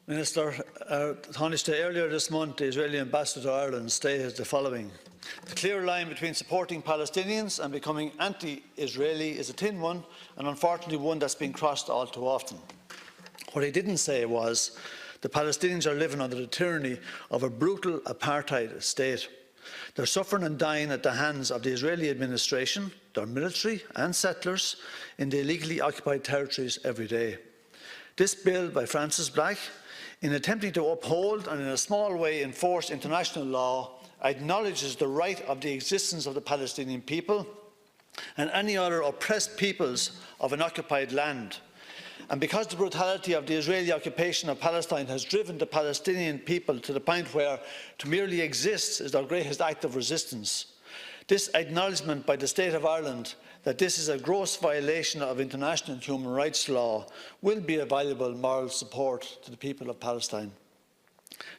Minister, earlier this month, the Israeli ambassador to Ireland stated the following: "The clear line between supporting Palestinians and becoming anti-Israeli is a thin one, and unfortunately one that's been crossed all too often." What he didn't say was the Palestinians are living under the tyranny of a brutal apartheid state. They're suffering and dying at the hands of the Israeli administration, their military and settlers in the illegally occupied territories every day. This bill by Francis Black, in attempting to uphold and in a small way enforce international law, acknowledges the right of the existence of the Palestinian people and any other oppressed peoples of an occupied land. And because the brutality of the Israeli occupation of Palestine has driven the Palestinian people to the point where to merely exist is their greatest act of resistance, this acknowledgement by the State of Ireland that this is a gross violation of international human rights law will be a valuable moral support to the people of Palestine.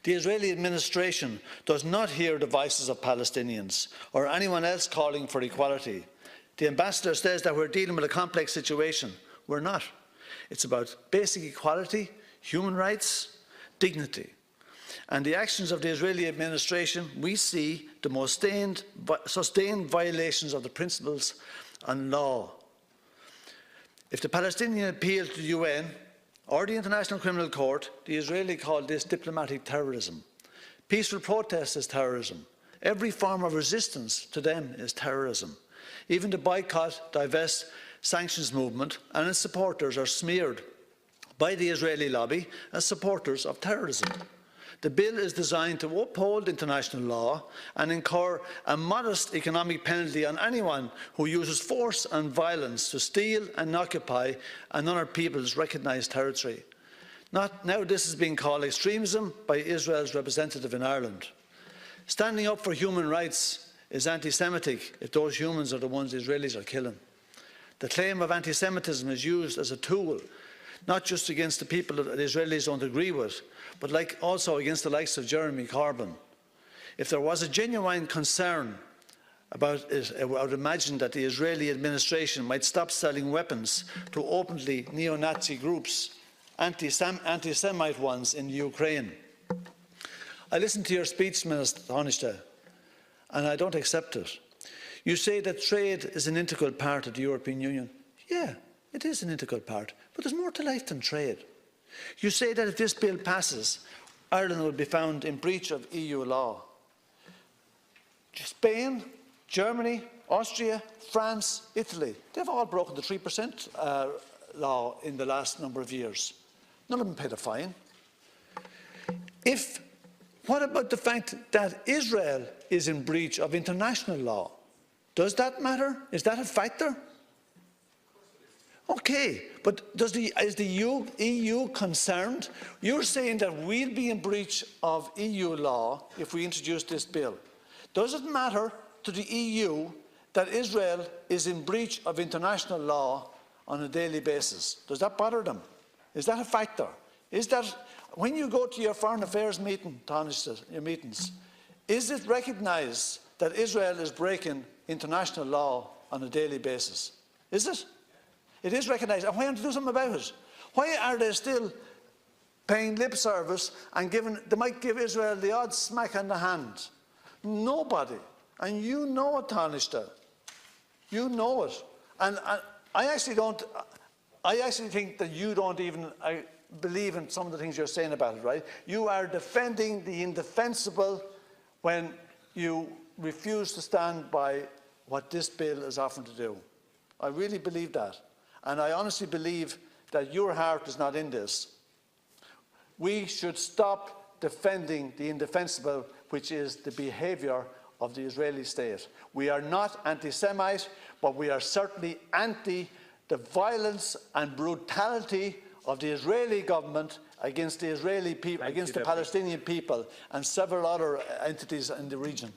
The Israeli administration does not hear the voices of Palestinians or anyone else calling for equality. The ambassador says that we're dealing with a complex situation. We're not. It's about basic equality, human rights, dignity. And the actions of the Israeli administration, we see the most sustained violations of the principles and law. If the Palestinian appeal to the UN or the International Criminal Court, the Israeli called this diplomatic terrorism. Peaceful protest is terrorism. Every form of resistance to them is terrorism. Even the boycott, divest, sanctions movement and its supporters are smeared by the Israeli lobby as supporters of terrorism. The bill is designed to uphold international law and incur a modest economic penalty on anyone who uses force and violence to steal and occupy another people's recognised territory. Now this is being called extremism by Israel's representative in Ireland. Standing up for human rights is anti-Semitic if those humans are the ones the Israelis are killing. The claim of anti-Semitism is used as a tool, not just against the people that the Israelis don't agree with, but also against the likes of Jeremy Corbyn. If there was a genuine concern about it, I would imagine that the Israeli administration might stop selling weapons to openly neo-Nazi groups, anti-Semite ones in Ukraine. I listened to your speech, Minister Taoiseach, and I don't accept it. You say that trade is an integral part of the European Union. Yeah, it is an integral part, but there's more to life than trade. You say that if this bill passes, Ireland will be found in breach of EU law. Spain, Germany, Austria, France, Italy, they've all broken the 3% law in the last number of years. None of them paid a fine. What about the fact that Israel is in breach of international law? Does that matter? Is that a factor? Okay, but is the EU concerned? You're saying that we'll be in breach of EU law if we introduce this bill. Does it matter to the EU that Israel is in breach of international law on a daily basis? Does that bother them? Is that a factor? Is that, when you go to your foreign affairs meeting, your meetings, is it recognised that Israel is breaking international law on a daily basis? Is it? It is recognised. And why aren't they doing something about it? Why are they still paying lip service and they might give Israel the odd smack on the hand? Nobody. And you know it, Taoiseach. You know it. And I actually think that you don't even believe in some of the things you're saying about it, right? You are defending the indefensible when you refuse to stand by what this bill is offering to do. I really believe that. And I honestly believe that your heart is not in this. We should stop defending the indefensible, which is the behaviour of the Israeli state. We are not anti-Semite, but we are certainly anti the violence and brutality of the Israeli government against the Israeli people, against the Palestinian people and several other entities in the region.